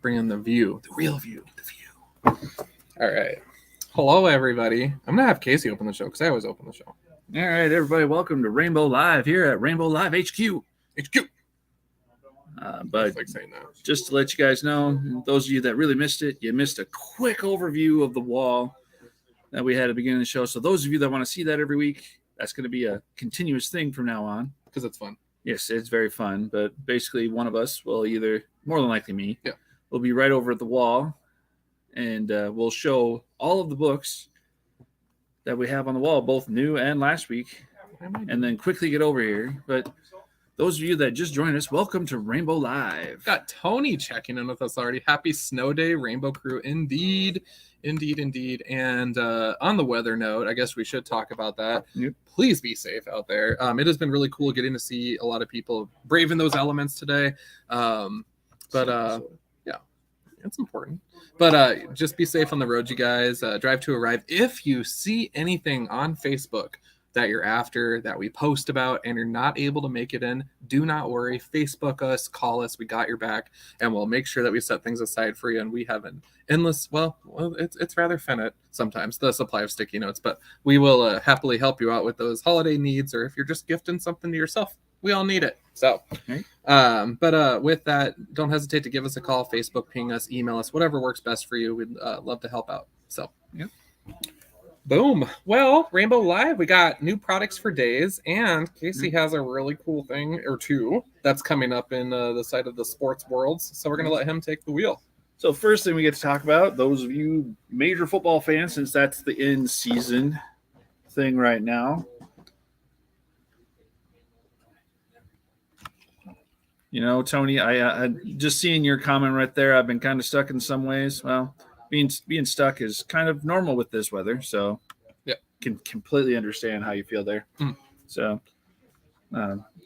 Bring in the view, the real view, the view. All right. Hello, everybody. I'm going to have Casey open the show because I always open the show. All right, everybody. Welcome to Rainbow Live here at Rainbow Live HQ. But like saying that. Just to let you guys know, those of you that really missed it, you missed a quick overview of the wall that we had at the beginning of the show. So those of you that want to see that every week, that's going to be a continuous thing from now on. Because it's fun. Yes, it's very fun. But basically, one of us will either, more than likely me, will be right over at the wall. And we'll show all of the books that we have on the wall, both new and last week, and then quickly get over here. But those of you that just joined us, welcome to Rainbow Live. Got Tony checking in with us already. Happy snow day, Rainbow Crew. Indeed. And on the weather note, I guess we should talk about that. Yep. Please be safe out there. It has been really cool getting to see a lot of people braving those elements today. Yeah, it's important. But just be safe on the road, you guys. Drive to arrive. If you see anything on Facebook that you're after, that we post about, and you're not able to make it in, do not worry. Facebook us, call us. We got your back, and we'll make sure that we set things aside for you. And we have an endless, well, it's rather finite sometimes, the supply of sticky notes, but we will happily help you out with those holiday needs, or if you're just gifting something to yourself. We all need it. So, okay. With that, don't hesitate to give us a call, Facebook, ping us, email us, whatever works best for you. We'd love to help out. So, yeah. Boom. Well, Rainbow Live, we got new products for days, and Casey has a really cool thing or two that's coming up in the side of the sports worlds. So we're going to let him take the wheel. So first thing we get to talk about, those of you major football fans, since that's the end season thing right now. You know, Tony, I just seeing your comment right there, I've been kind of stuck in some ways. Well, being stuck is kind of normal with this weather, so yeah, can completely understand how you feel there. So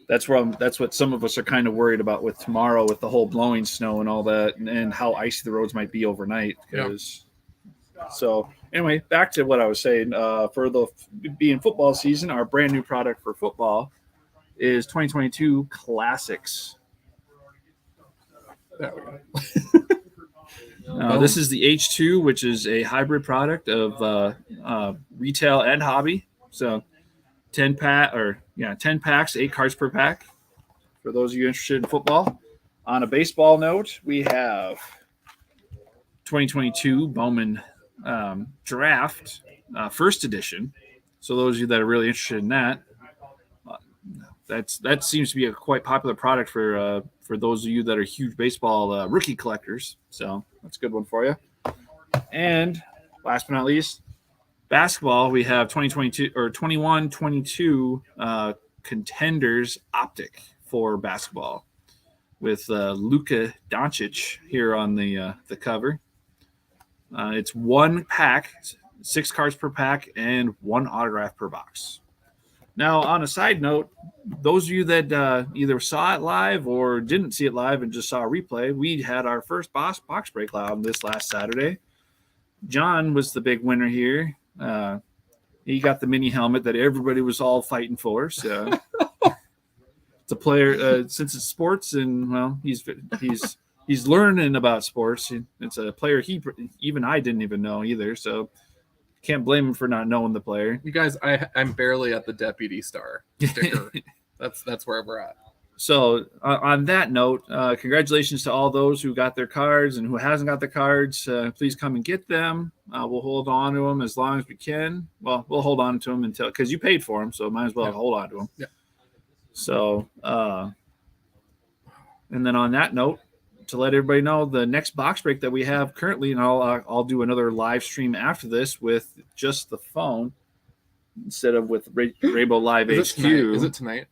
that's what some of us are kind of worried about with tomorrow, with the whole blowing snow and all that, and how icy the roads might be overnight. So anyway, back to what I was saying. For the being football season, our brand new product for football is 2022 Classics. There we go. This is the H2, which is a hybrid product of retail and hobby. So 10 packs, 8 cards per pack. For those of you interested in football. On a baseball note, we have 2022 Bowman Draft first edition. So those of you that are really interested in that, that seems to be a quite popular product for those of you that are huge baseball rookie collectors. So that's a good one for you. And last but not least, basketball, we have 2022 or 21-22 Contenders Optic for basketball with Luka Doncic here on the cover. It's 1 pack, 6 cards per pack, and 1 autograph per box. Now, on a side note, those of you that either saw it live or didn't see it live and just saw a replay, we had our first box break live this last Saturday. John was the big winner here. He got the mini helmet that everybody was all fighting for. So it's a player, since it's sports, and well, he's learning about sports. It's a player even I didn't even know either. So can't blame him for not knowing the player. You guys, I'm barely at the deputy star sticker. That's where we're at. So on that note, congratulations to all those who got their cards and who hasn't got the cards. Please come and get them. We'll hold on to them as long as we can. Well, we'll hold on to them until, because you paid for them, so might as well hold on to them. Yeah. So, and then on that note, to let everybody know, the next box break that we have currently, and I'll do another live stream after this with just the phone instead of with Rainbow Live HQ. Is it tonight?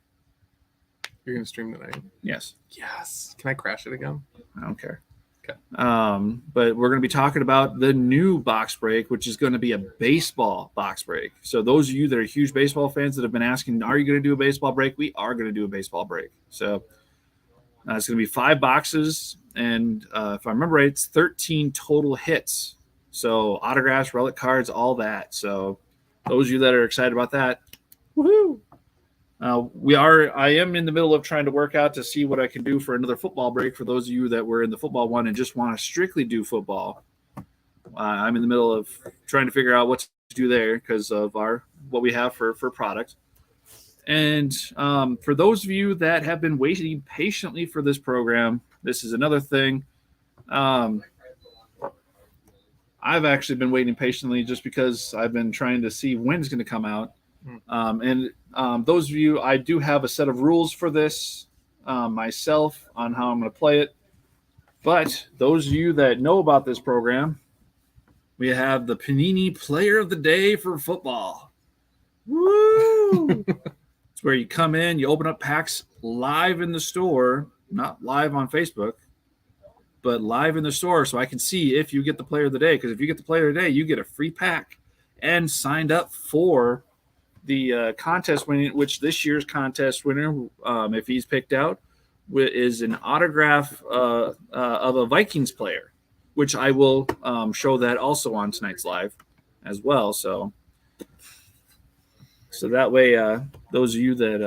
You're going to stream tonight? Yes. Yes. Can I crash it again? I don't care. Okay. But we're going to be talking about the new box break, which is going to be a baseball box break. So those of you that are huge baseball fans that have been asking, are you going to do a baseball break? We are going to do a baseball break. So it's going to be 5 boxes. And if I remember right, it's 13 total hits. So autographs, relic cards, all that. So those of you that are excited about that, woohoo! I am in the middle of trying to work out to see what I can do for another football break for those of you that were in the football one and just want to strictly do football. I'm in the middle of trying to figure out what to do there because of what we have for product. And for those of you that have been waiting patiently for this program, this is another thing. I've actually been waiting patiently just because I've been trying to see when it's going to come out. Those of you, I do have a set of rules for this myself on how I'm going to play it. But those of you that know about this program, we have the Panini Player of the Day for football. Woo! It's where you come in, you open up packs live in the store, not live on Facebook, but live in the store so I can see if you get the Player of the Day. Because if you get the Player of the Day, you get a free pack and signed up for the contest winning, which this year's contest winner, if he's picked out, is an autograph of a Vikings player, which I will show that also on tonight's live as well. So that way, those of you that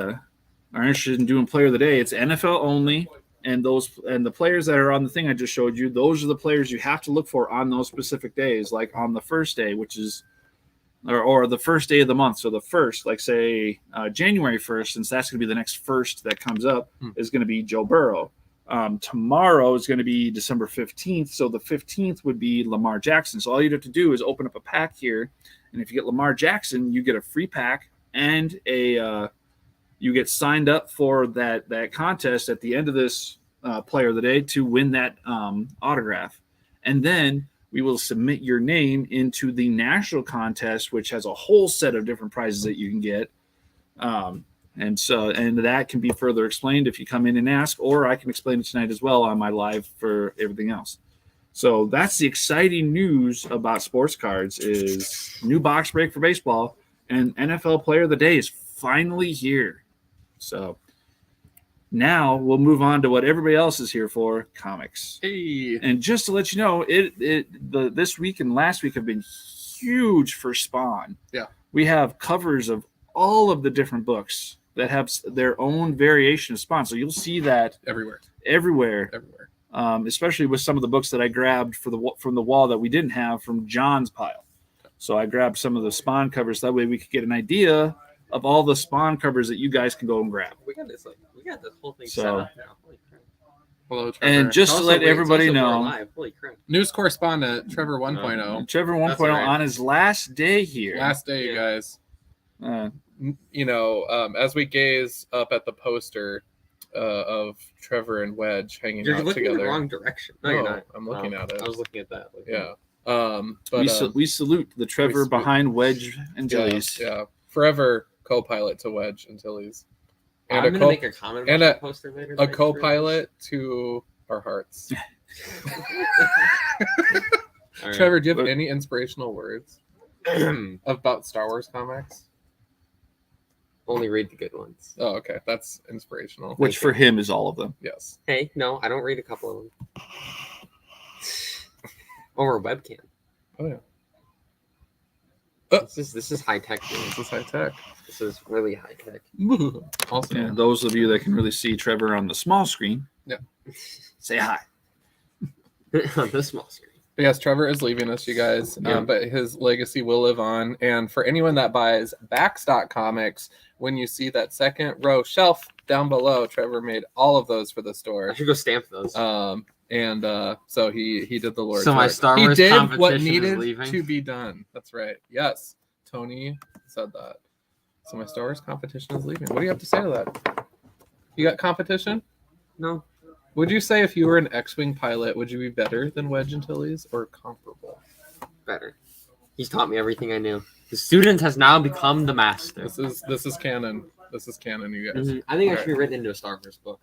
are interested in doing Player of the Day, it's NFL only. And the players that are on the thing I just showed you, those are the players you have to look for on those specific days, like on the first day, which is or the first day of the month. So the first, like say January 1st, since that's going to be the next first that comes up, is going to be Joe Burrow. Tomorrow is going to be December 15th. So the 15th would be Lamar Jackson. So all you'd have to do is open up a pack here. And if you get Lamar Jackson, you get a free pack and you get signed up for that contest at the end of this Player of the Day to win that autograph. And then we will submit your name into the national contest, which has a whole set of different prizes that you can get. And that can be further explained if you come in and ask, or I can explain it tonight as well on my live for everything else. So that's the exciting news about sports cards is new box break for baseball, and NFL Player of the Day is finally here. So now we'll move on to what everybody else is here for, comics. Hey. And just to let you know, this week and last week have been huge for Spawn. Yeah. We have covers of all of the different books that have their own variation of Spawn. So you'll see that everywhere. Especially with some of the books that I grabbed from the wall that we didn't have from John's pile. So I grabbed some of the Spawn covers. That way we could get an idea of all the Spawn covers that you guys can go and grab. We got this whole thing set up now. Holy crap. Hello, Trevor. And just to let everybody know, holy crap. News correspondent Trevor 1.0. Trevor 1.0 right. on his last day here. Last day, you guys. As we gaze up at the poster of Trevor and Wedge hanging You're out looking together. in the wrong direction. No, you're not. I'm looking at it. I was looking at that. We salute the Trevor behind Wedge and Jillies. Yeah. Forever co-pilot to Wedge until he's I'm going to make a comment about the poster later. A co-pilot to our hearts. Right. Trevor, do you have any inspirational words about Star Wars comics? Only read the good ones. Oh, okay. That's inspirational. Which for him is all of them. Yes. Hey, no, I don't read a couple of them. Over a webcam. Oh, yeah. This is high tech. This is high tech. This is really high tech. Also, and those of you that can really see Trevor on the small screen, say hi. On the small screen. But yes, Trevor is leaving us, you guys. But his legacy will live on. And for anyone that buys backstock comics, when you see that second row shelf down below, Trevor made all of those for the store. I should go stamp those. So he did the Lord's So my work. Star Wars he did competition what is needed leaving? to be done. That's right. Yes, Tony said that. So my Star Wars competition is leaving. What do you have to say to that? You got competition? No. Would you say if you were an X-wing pilot, would you be better than Wedge Antilles or comparable? Better. He's taught me everything I knew. The student has now become the master. This is canon. This is canon, you guys. I think I should be written into a Star Wars book.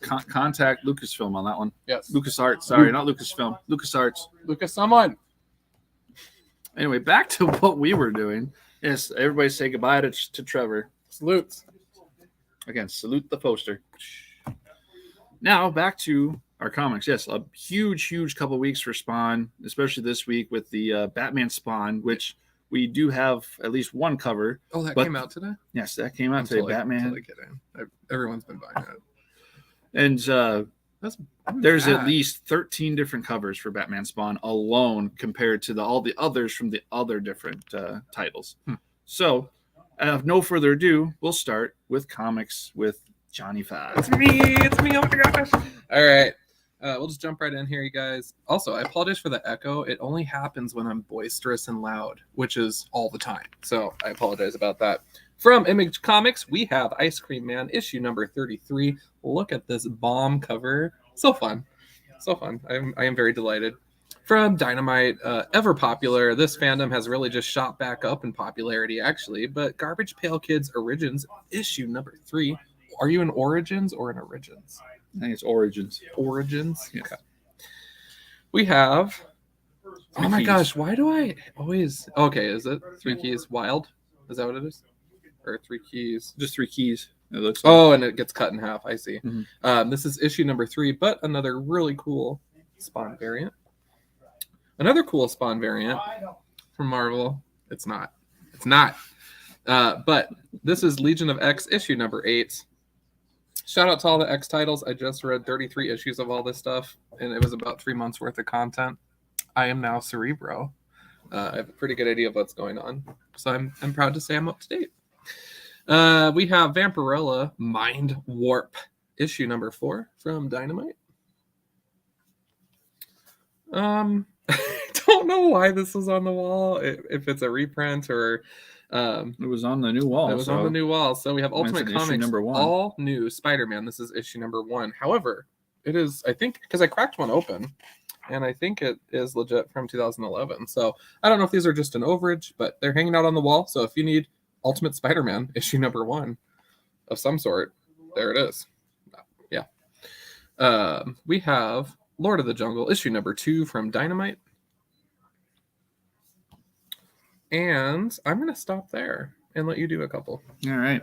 Contact Lucasfilm on that one. Yes. LucasArts. Sorry, not Lucasfilm. LucasArts. Lucas, someone. Anyway, back to what we were doing. Yes, everybody say goodbye to Trevor. Salutes. Again, salute the poster. Now, back to our comics. Yes, a huge couple weeks for Spawn, especially this week with the Batman Spawn, which we do have at least one cover. Oh, that But- came out today? Yes, that came out I'm today. totally Batman. kidding. Everyone's been buying it. And That's there's bad. at least 13 different covers for Batman Spawn alone compared to all the others from the other different titles. So, no further ado, we'll start with comics with Johnny Five. It's me. Oh my gosh. All right. We'll just jump right in here, you guys. Also, I apologize for the echo. It only happens when I'm boisterous and loud, which is all the time. So I apologize about that. From Image Comics, we have Ice Cream Man, issue number 33. Look at this bomb cover. So fun. So fun. I am very delighted. From Dynamite, ever popular, this fandom has really just shot back up in popularity, actually. But Garbage Pail Kids Origins, issue number 3. Are you an Origins or an Origins? I think it's Origins. Origins? Yeah. Okay. We have... Three oh my keys. gosh, why do I always... okay, is it 3 Keys Wild? Is that what it is? Or 3 Keys... Just 3 keys. It looks like. oh, and it gets cut in half. I see. Mhm. This is issue number 3, but another really cool Spawn variant. Another cool Spawn variant from Marvel. It's not. But this is Legion of X, issue number 8. Shout out to all the X titles. I just read 33 issues of all this stuff, and it was about 3 months worth of content. I am now Cerebro. I have a pretty good idea of what's going on, so I'm proud to say I'm up to date. We have Vampirella Mind Warp, issue number 4 from Dynamite. I don't know why this was on the wall. If it's a reprint or It was on the new wall. it was on the new wall. So we have Mine's Ultimate an issue Comics number 1. all new Spider-Man. This is issue number 1. However, it is, I think, because I cracked one open, and I think it is legit from 2011. So I don't know if these are just an overage, but they're hanging out on the wall. So if you need Ultimate Spider-Man issue number 1 of some sort, there it is. Yeah. We have Lord of the Jungle issue number 2 from Dynamite. And I'm going to stop there and let you do a couple. All right.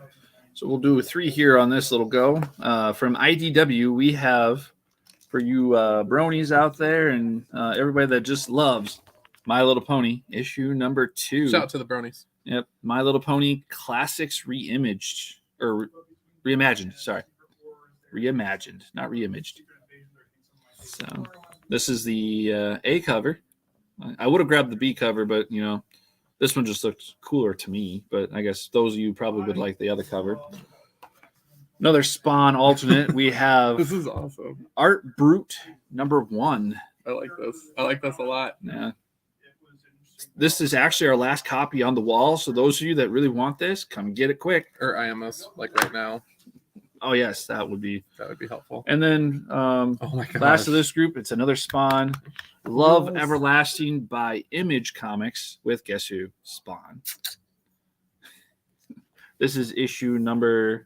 So we'll do 3 here on this little go. From IDW, we have, for you bronies out there and everybody that just loves My Little Pony, issue number 2. Shout out to the bronies. Yep. My Little Pony Classics Reimagined. Sorry. Reimagined, not reimaged. So this is the A cover. I would have grabbed the B cover, but, you know, this one just looked cooler to me, but I guess those of you probably would like the other cover. Another Spawn alternate. We have This is awesome. Art Brute number 1. I like this. I like this a lot. Yeah. This is actually our last copy on the wall, so those of you that really want this, come get it quick. Or IMS, like right now. Oh, yes, that would be helpful. And then Oh my god. last of this group, it's another Spawn. Love Yes. Everlasting by Image Comics with guess who? Spawn. This is issue number.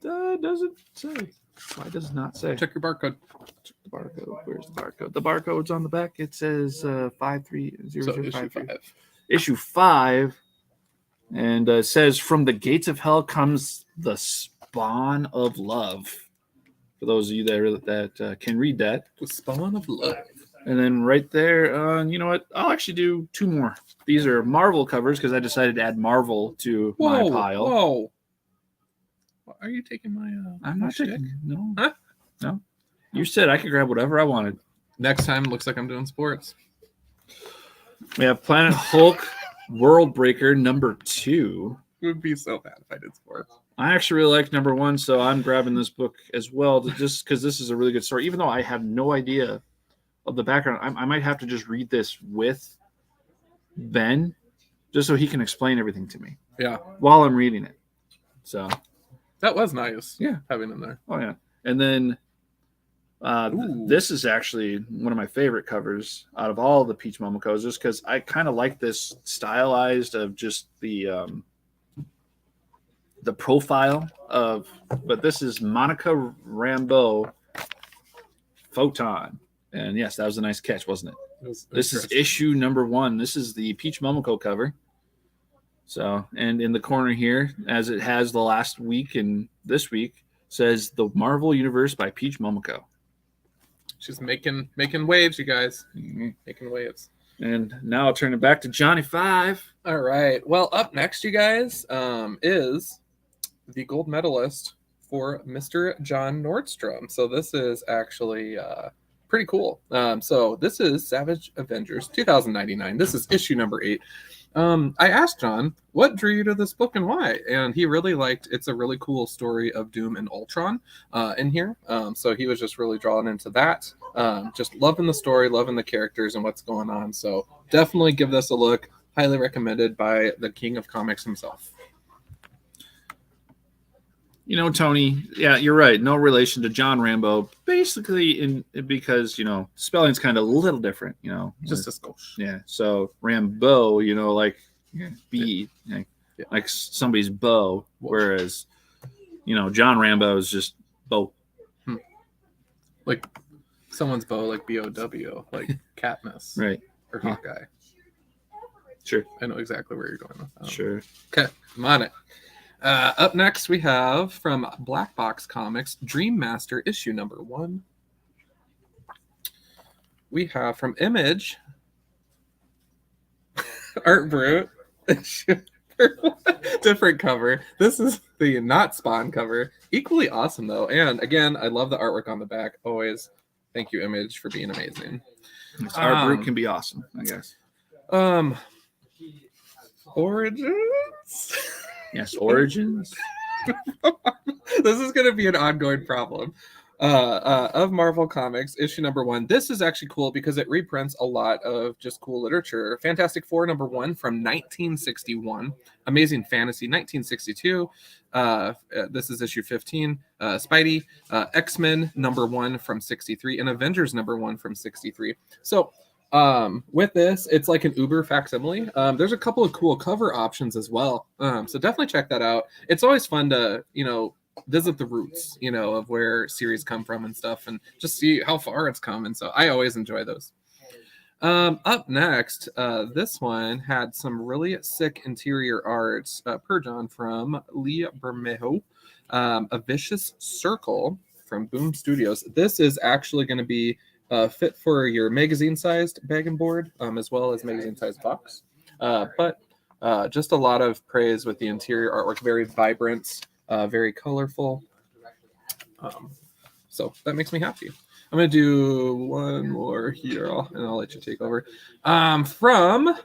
Doesn't say. Why does it not say? Check your barcode. Check the barcode. Where's the barcode? The barcode's on the back. It says 53053. So issue 5. Issue 5. And it says, from the gates of hell comes the spawn of love. For those of you that can read that. The Spawn of Love. And then right there, you know what? I'll actually do 2 more. These are Marvel covers because I decided to add Marvel to my pile. Whoa. Are you taking my I'm my not shtick? taking. No. Huh? No. You said I could grab whatever I wanted. Next time looks like I'm doing sports. We have Planet Hulk World Breaker number 2. It would be so bad if I did sports. I actually really like number 1, so I'm grabbing this book as well, just because this is a really good story. Even though I have no idea of the background, I might have to just read this with Ben, just so he can explain everything to me. Yeah. While I'm reading it. So. That was nice. Yeah. Having them there. Oh yeah. And then Ooh. this is actually one of my favorite covers out of all the Peach Momocos, just because I kind of like this stylized of just the profile of, but this is Monica Rambeau Photon. And yes, that was a nice catch, wasn't it? This is issue number 1. This is the Peach Momoko cover. So, and in the corner here, as it has the last week and this week, says the Marvel Universe by Peach Momoko. She's making waves, you guys. Making waves. And now I'll turn it back to Johnny 5. All right. Well, up next, you guys, is the gold medalist for Mr. John Nordstrom. So this is actually pretty cool. So this is Savage Avengers 2099. This is issue number 8. I asked John, what drew you to this book and why? And he really liked, it's a really cool story of Doom and Ultron in here. So he was just really drawn into that. Just loving the story, loving the characters and what's going on. So definitely give this a look. Highly recommended by the king of comics himself. You know, Tony, yeah, you're right. No relation to John Rambo. Basically, because, you know, spelling's kind of a little different, you know. Just a skosh. Yeah. So Rambo, you know, like B, like somebody's bow. Whereas, you know, John Rambo is just bow. Like someone's bow, like B-O-W, like Katniss. Right. Or Hawkeye. Sure. I know exactly where you're going with that. Sure. Okay, I'm on it. Up next, we have from Black Box Comics, Dream Master issue number 1. We have from Image, Art Brute, different cover. This is the not Spawn cover. Equally awesome, though. And again, I love the artwork on the back. Always thank you, Image, for being amazing. Art Brute can be awesome, I guess. Origins? Yes, Origins. This is going to be an ongoing problem. Of Marvel Comics, issue number 1. This is actually cool because it reprints a lot of just cool literature. Fantastic Four number 1 from 1961. Amazing Fantasy 1962. This is issue 15. Spidey. X-Men number 1 from 63. And Avengers number 1 from 63. So with this, it's like an Uber facsimile. There's a couple of cool cover options as well. So definitely check that out. It's always fun to, you know, visit the roots, you know, of where series come from and stuff, and just see how far it's come. And so I always enjoy those. Up next, this one had some really sick interior art per John from Lee Bermejo. A Vicious Circle from Boom Studios. This is actually going to be fit for your magazine-sized bag and board, as well as magazine-sized box. But just a lot of praise with the interior artwork. Very vibrant, very colorful. So that makes me happy. I'm going to do one more here, and I'll let you take over. From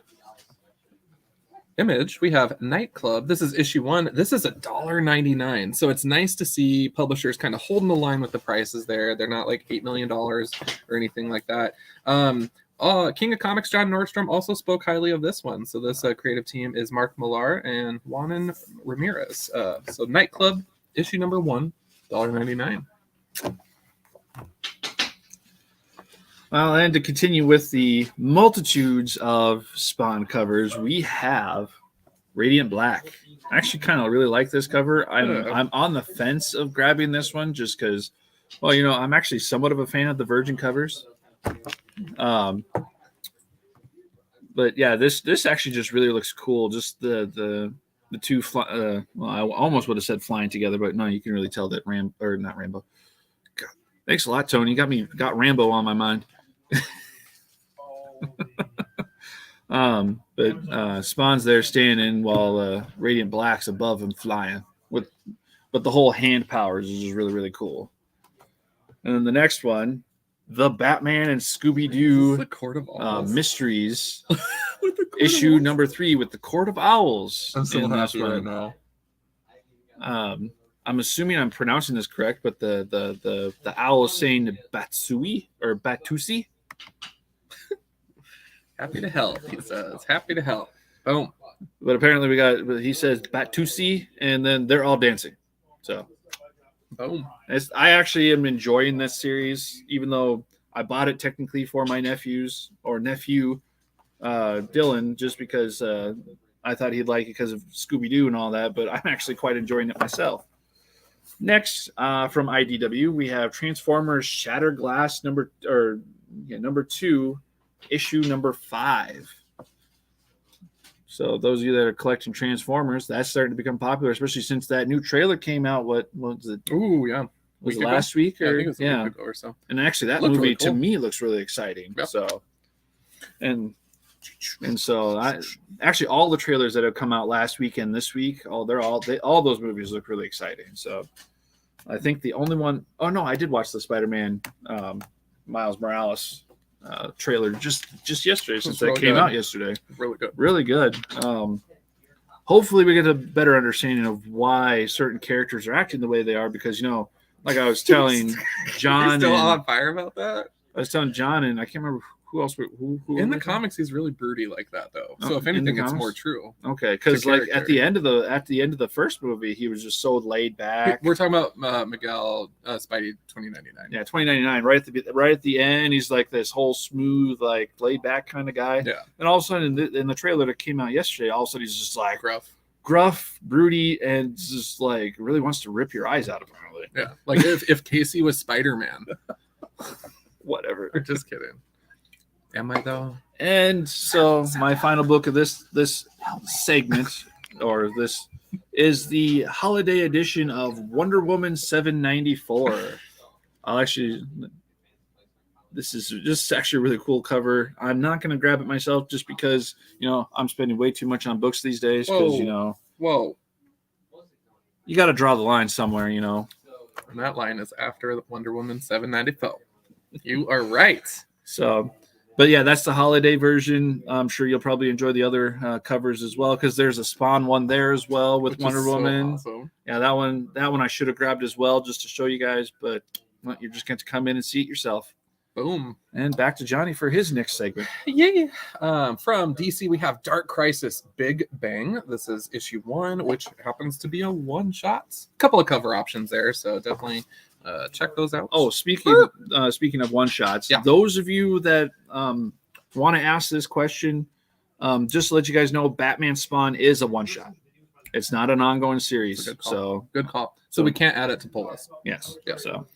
Image, we have Nightclub. This is issue 1. This is $1.99. So it's nice to see publishers kind of holding the line with the prices there. They're not like $8 million or anything like that. King of Comics John Nordstrom also spoke highly of this one. So this creative team is Mark Millar and Juanan Ramirez. So Nightclub, issue number 1, $1.99. Well, and to continue with the multitudes of Spawn covers, we have Radiant Black. I actually kind of really like this cover. I'm on the fence of grabbing this one just because, well, you know, I'm actually somewhat of a fan of the Virgin covers. But yeah, this actually just really looks cool. Just the two, well, I almost would have said flying together, but no, you can really tell that not Rambo. God, thanks a lot, Tony. You got Rambo on my mind. But Spawn's there standing while Radiant Black's above him flying but the whole hand powers is just really, really cool. And then the next one, the Batman and Scooby-Doo The Court of Owls. Mysteries issue number 3 with the Court of Owls. I'm so happy right now. I'm assuming I'm pronouncing this correct, but the owl is saying Batsui or Batusi. Happy to help, he says. Happy to help. Boom. But apparently he says Batusi, and then they're all dancing. So, boom. I actually am enjoying this series, even though I bought it technically for my nephew, Dylan, just because I thought he'd like it because of Scooby-Doo and all that, but I'm actually quite enjoying it myself. Next, from IDW, we have Transformers Shatter Glass number 2, issue number 5. So those of you that are collecting Transformers, that's starting to become popular, especially since that new trailer came out. What was it? Ooh, yeah. Was it last week? Or, I think it was a week ago or so. And actually, that movie to me looks really exciting. Yep. So, and And so actually all the trailers that have come out last week and this week, all those movies look really exciting. So I think the only one, oh no, I did watch the Spider-Man Miles Morales trailer just yesterday, since that came out yesterday. Really good. Hopefully we get a better understanding of why certain characters are acting the way they are, because like I was telling John, you're still on fire about that. I was telling John, and I can't remember who else. Who in the comics he's really broody like that though. So if anything, it's more true. Okay, because like at the end of the first movie, he was just so laid back. We're talking about Miguel Spidey 2099. Yeah, 2099. Right at the end, he's like this whole smooth, like laid back kind of guy. Yeah. And all of a sudden, in the trailer that came out yesterday, all of a sudden he's just like gruff, broody, and just like really wants to rip your eyes out. Apparently. Yeah. Like if Casey was Spider-Man. Whatever. Just kidding. Am I though? And so my final book of this segment, or this, is the holiday edition of Wonder Woman 794. This is actually a really cool cover. I'm not going to grab it myself just because, I'm spending way too much on books these days. Because, Whoa. You got to draw the line somewhere, And that line is after Wonder Woman 794. You are right. So, but yeah, that's the holiday version. I'm sure you'll probably enjoy the other covers as well, because there's a Spawn one there as well with Wonder Woman. So awesome. Yeah, that one I should have grabbed as well just to show you guys, but you're just going to come in and see it yourself. Boom. And back to Johnny for his next segment. Yeah. From DC, we have Dark Crisis Big Bang. This is issue 1, which happens to be a one-shot. Couple of cover options there, so definitely check those out. Oh, speaking of one-shots, yeah. Those of you that want to ask this question, just to let you guys know, Batman Spawn is a one-shot. It's not an ongoing series. Good call. So we can't add it to pull list. Yes. Yeah. So.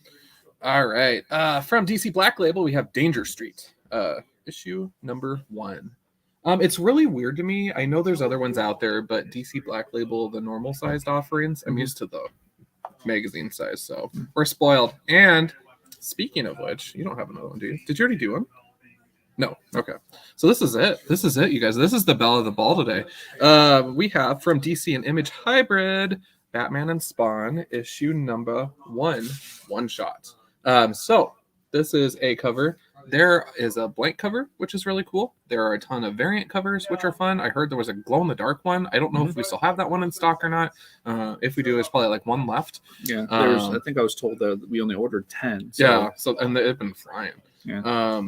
All right. From DC Black Label, we have Danger Street, issue number 1. It's really weird to me. I know there's other ones out there, but DC Black Label, the normal sized offerings, I'm used to the magazine size, so we're spoiled. And speaking of which, you don't have another one, do you? Did you already do one? No. Okay. So this is it, you guys. This is the belle of the ball today. We have from DC and Image Hybrid, Batman and Spawn, issue number 1, one shot. So this is a cover. There is a blank cover, which is really cool. There are a ton of variant covers, which are fun. I heard there was a glow-in-the-dark one. I don't know if we still have that one in stock or not. If we do, there's probably like one left. Yeah, I think I was told that we only ordered 10. So. Yeah, and they've been flying. Yeah.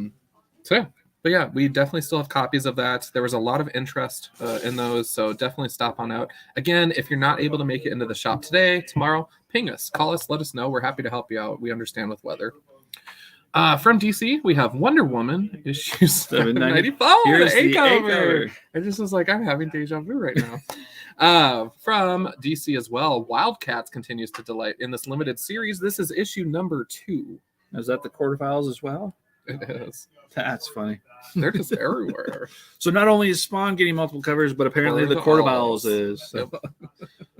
But yeah, we definitely still have copies of that. There was a lot of interest in those, so definitely stop on out. Again, if you're not able to make it into the shop today, tomorrow, ping us, call us, let us know. We're happy to help you out. We understand with weather. From DC, we have Wonder Woman, issue 794. Here's the A cover. cover. I just was like, I'm having deja vu right now. From DC as well, Wildcats continues to delight in this limited series. This is issue number 2. Is that the quarterfiles as well? It is. That's funny. They're just everywhere. So not only is Spawn getting multiple covers, but apparently the quarterfiles is. So.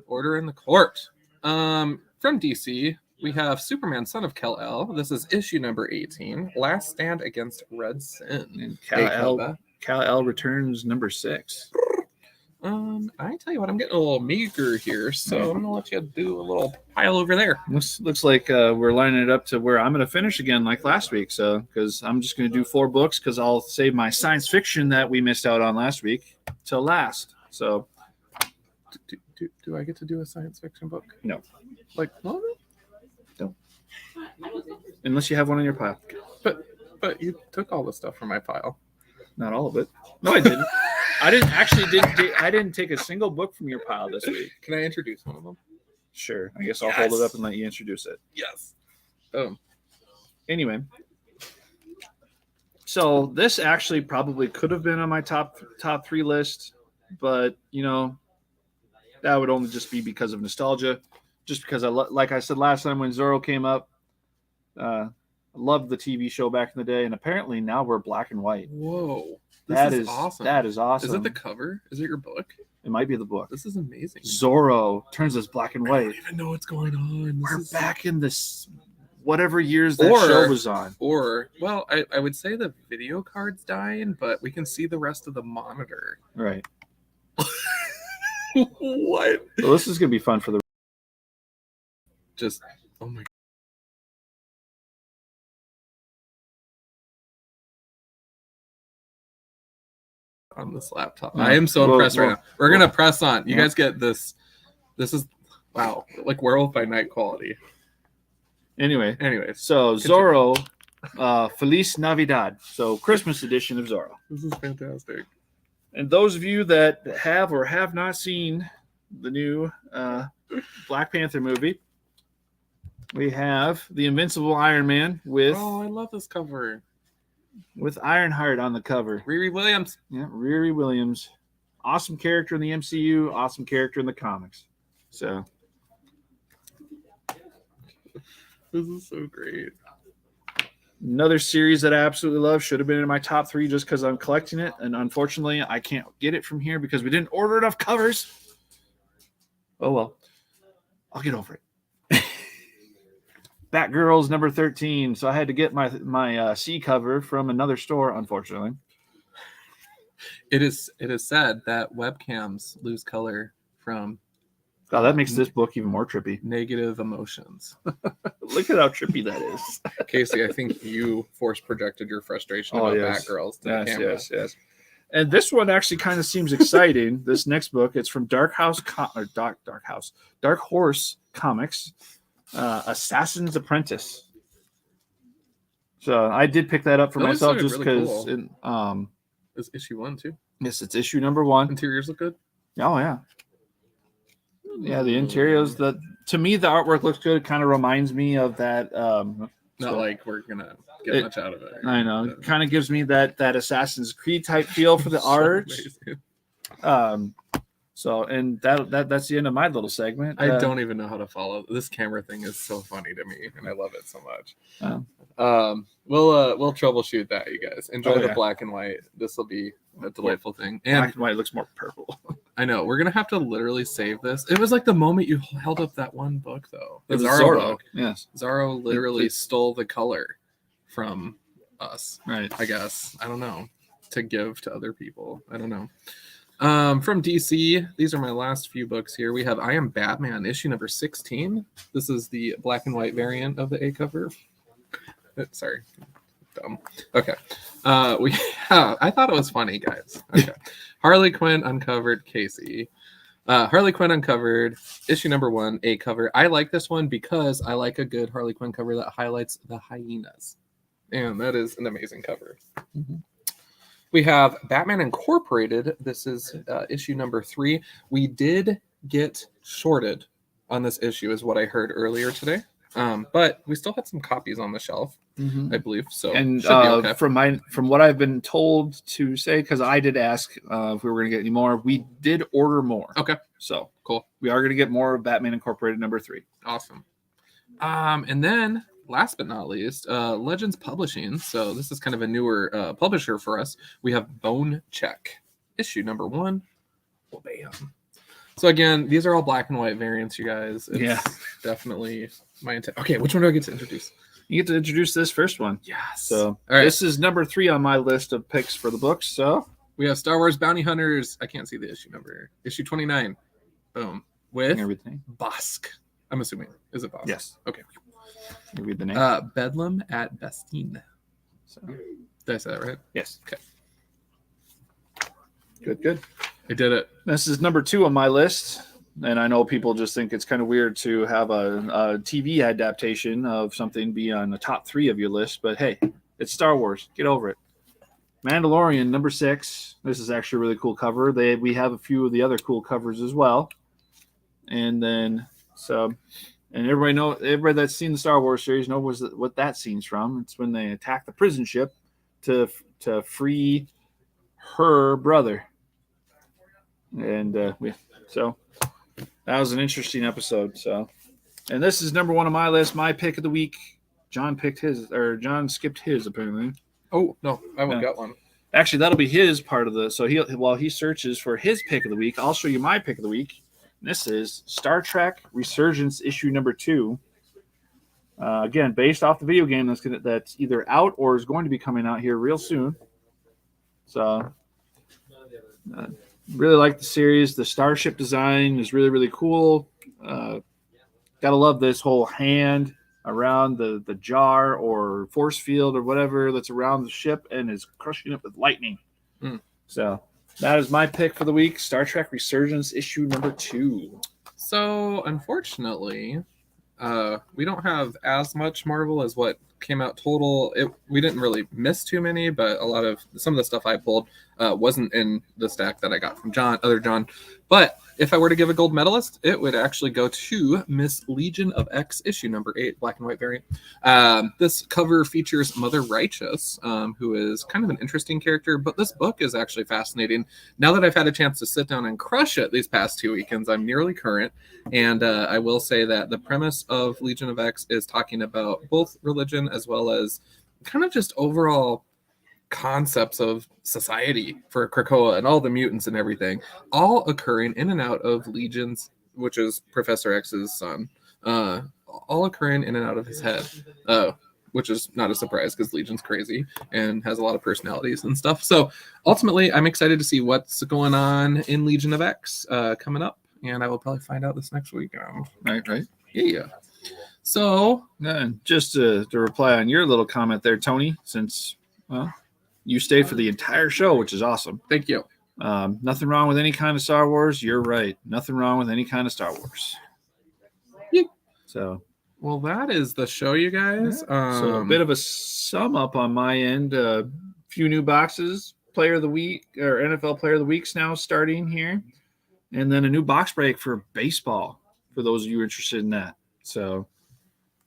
Order in the court. From DC, we have Superman, Son of Kal-El. This is issue number 18. Last Stand Against Red Sin. And Kal-El returns number 6. I tell you what, I'm getting a little meager here, so I'm gonna let you do a little pile over there. Looks like we're lining it up to where I'm gonna finish again like last week. So because I'm just gonna do 4 books, because I'll save my science fiction that we missed out on last week till last. So do I get to do a science fiction book? No. Like no. Unless you have one in your pile. But you took all the stuff from my pile. Not all of it. No, I didn't. I didn't take a single book from your pile this week. Can I introduce one of them? Sure. I guess I'll hold it up and let you introduce it. Yes. Anyway. So this actually probably could have been on my top 3 list, but that would only just be because of nostalgia. Just because like I said last time when Zorro came up, I loved the TV show back in the day, and apparently now we're black and white. Whoa. That is awesome. That is awesome. Is it the cover? Is it your book? It might be the book. This is amazing. Zorro turns us black and white. I don't even know what's going on. We're back in this whatever years that show was on. Or, well, I would say the video card's dying, but we can see the rest of the monitor. Right. What? So this is going to be fun for the... Just, oh my God. On this laptop. Yeah. I am so impressed right Well, now. We're going to press on. You yeah. guys get this. This is, wow, like Werewolf by Night quality. Anyway, so Zorro, Feliz Navidad. So Christmas edition of Zorro. This is fantastic. And those of you that have or have not seen the new Black Panther movie, we have the Invincible Iron Man with I love this cover. With Ironheart on the cover. Riri Williams. Yeah, Riri Williams. Awesome character in the MCU, awesome character in the comics. So this is so great. Another series that I absolutely love, should have been in my top 3 just because I'm collecting it, and unfortunately I can't get it from here because we didn't order enough covers. Oh well, I'll get over it. Batgirl's number 13, so I had to get my C cover from another store, unfortunately. It is said that webcams lose color from Oh, that makes this book even more trippy. Negative emotions. Look at how trippy that is. Casey, I think you force projected your frustration about Batgirls to the camera. Yes. And this one actually kind of seems exciting. This next book, it's from Dark Horse Comics, Assassin's Apprentice. So I did pick that up for myself just because. Really it's issue 1 too. Yes, it's issue number 1. Interiors look good. Oh yeah. Yeah, the interiors. To me, the artwork looks good. It kind of reminds me of that. Not like we're gonna get much out of it. I know. It kind of gives me that Assassin's Creed type feel for the art. So and that's the end of my little segment. I don't even know how to follow. This camera thing is so funny to me, and I love it so much. We'll troubleshoot that, you guys. Enjoy the black and white. This will be a delightful thing. And black and white looks more purple. I know. We're gonna have to literally save this. It was like the moment you held up that one book, though. The Zorro book. Yes. Zorro literally stole the color from us. Right. I guess. I don't know. To give to other people. I don't know. From DC, these are my last few books here. We have I Am Batman, issue number 16. This is the black and white variant of the A cover. Sorry. Dumb. Okay. I thought it was funny, guys. Okay. Harley Quinn Uncovered, Casey. Harley Quinn Uncovered, issue number 1, A cover. I like this one because I like a good Harley Quinn cover that highlights the hyenas. And that is an amazing cover. Mm-hmm. We have Batman Incorporated. This is issue number 3. We did get shorted on this issue, is what I heard earlier today. But we still had some copies on the shelf, I believe. So and should be okay. From what I've been told to say, because I did ask if we were going to get any more, we did order more. Okay, so cool. We are going to get more of Batman Incorporated number 3. Awesome. And then last but not least, Legends Publishing. So this is kind of a newer publisher for us. We have Bone Check, issue number 1. Oh, bam. So again, these are all black and white variants, you guys. It's definitely my intent. Okay, which one do I get to introduce? You get to introduce this first one. Yes. So all right. This is number 3 on my list of picks for the books. So we have Star Wars Bounty Hunters. I can't see the issue number. Issue 29. Boom. With everything. Bosk. I'm assuming. Is it Bosk? Yes. Okay. You read the name. Bedlam at Bastine. So did I say that right? Yes. Okay. Good. I did it. This is number 2 on my list. And I know people just think it's kind of weird to have a TV adaptation of something be on the top 3 of your list. But hey, it's Star Wars. Get over it. Mandalorian, number 6. This is actually a really cool cover. We have a few of the other cool covers as well. And then and everybody that's seen the Star Wars series knows what that scene's from. It's when they attack the prison ship to free her brother. And so that was an interesting episode. So, and this is number 1 on my list, my pick of the week. John skipped his apparently. Oh no, I haven't got one. Actually, that'll be his part of the. So while he searches for his pick of the week, I'll show you my pick of the week. And this is Star Trek Resurgence issue number 2. Again, based off the video game that's either out or is going to be coming out here real soon. So, really like the series. The starship design is really, really cool. Gotta love this whole hand around the jar or force field or whatever that's around the ship and is crushing it with lightning. So that is my pick for the week. Star Trek Resurgence issue number 2. So unfortunately, we don't have as much Marvel as what came out total. We didn't really miss too many, but some of the stuff I pulled wasn't in the stack that I got from John. But if I were to give a gold medalist, it would actually go to Miss Legion of X issue number 8, black and white variant. This cover features Mother Righteous, who is kind of an interesting character, but this book is actually fascinating. Now that I've had a chance to sit down and crush it these past 2 weekends, I'm nearly current. And I will say that the premise of Legion of X is talking about both religion as well as kind of just overall concepts of society for Krakoa and all the mutants and everything, all occurring in and out of Legion's, which is Professor X's son, all occurring in and out of his head, which is not a surprise because Legion's crazy and has a lot of personalities and stuff. So ultimately, I'm excited to see what's going on in Legion of X coming up, and I will probably find out this next weekend. Right. Yeah. So, just to reply on your little comment there, Tony, since you stayed for the entire show, which is awesome. Thank you. Nothing wrong with any kind of Star Wars. You're right. Nothing wrong with any kind of Star Wars. Yeah. So, well, that is the show, you guys. So a bit of a sum up on my end. A few new boxes. Player of the week or NFL Player of the Week's now starting here, and then a new box break for baseball for those of you interested in that. So.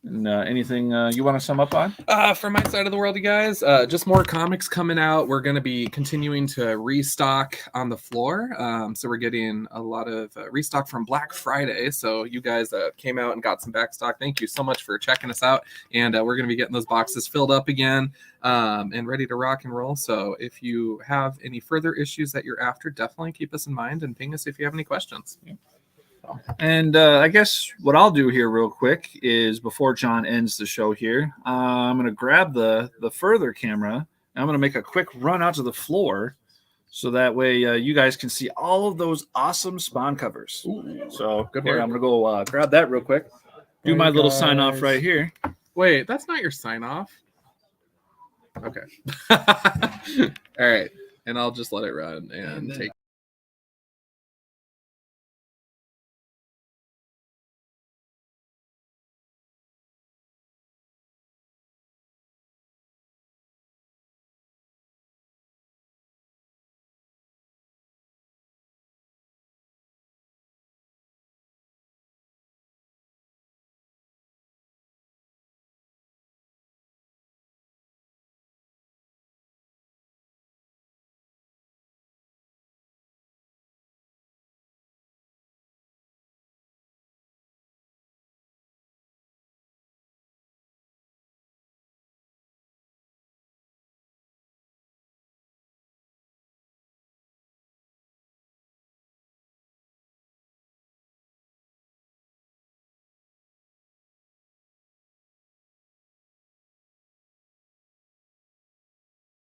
And anything you want to sum up on? From my side of the world, you guys, just more comics coming out. We're going to be continuing to restock on the floor. So we're getting a lot of restock from Black Friday. So you guys that came out and got some back stock, thank you so much for checking us out. And we're going to be getting those boxes filled up again and ready to rock and roll. So if you have any further issues that you're after, definitely keep us in mind and ping us if you have any questions. Yeah. And I guess what I'll do here real quick is before John ends the show here, I'm going to grab the further camera and I'm going to make a quick run out to the floor so that way you guys can see all of those awesome Spawn covers. Ooh, so good here, work. I'm going to go grab that real quick. Do my little sign off right here. Wait, that's not your sign off. Okay. All right. And I'll just let it run and take